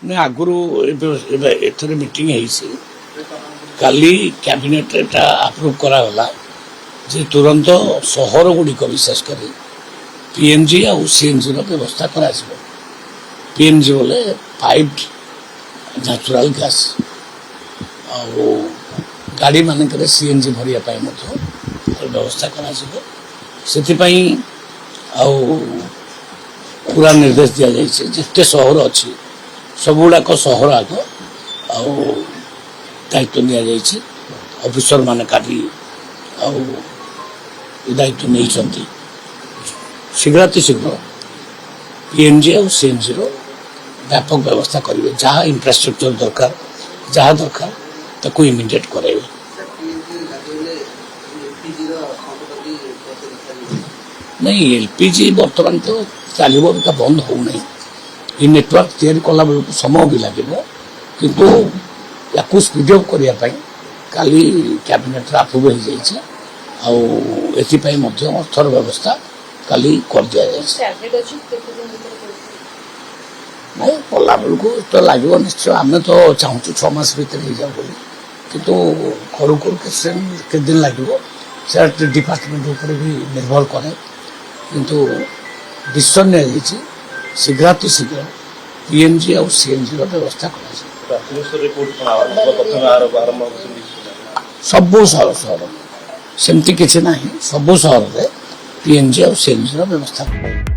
ना आगुरी एथर मीटिंग काली cabinet approve कराला जे तुरंत सहर गुड़िक विशेषकर पीएनजी आ सीएनजी व्यवस्था करा पीएनजी बोले पाइप्ड नेचुरल गैस गाड़ी मानक सीएनजी भरिया व्यवस्था करा पूरा निर्देश दि जाए जिते सहर अच्छी सबुड़ाक सहर आग दायित्व नि जाए ऑफिसर माने काली दायित्व नहीं शीघ्र पीएनजी और सीएनजी व्यापक व्यवस्था करेंगे जहाँ इंफ्रास्ट्रक्चर दरकार जहाँ दरकार ताको इमिडिएट कराइबे नहीं एलपीजी बर्तमान तो चलो बंद हो नहीं ये नेटवर्क तैयारी कला बेलू समय भी लगे किंतु या स्पीड अप करने काली कैबिनेट अप्रूव हो जाए अर्थर व्यवस्था काली कर दि जाए नहीं कला बेलू तो लगे निश्चय आम तो चाहूँ 6 मास भर हो जाऊ बोली कितु करू करू के दिन लगे से डिपार्टमेंट भी निर्भर करे किंतु डिसीजन नि शीघ्र पीएनजी और सीएनजी व्यवस्था सबू सहर सेमती किसी ना सबू सहर में पीएनजी और सीएनजी व्यवस्था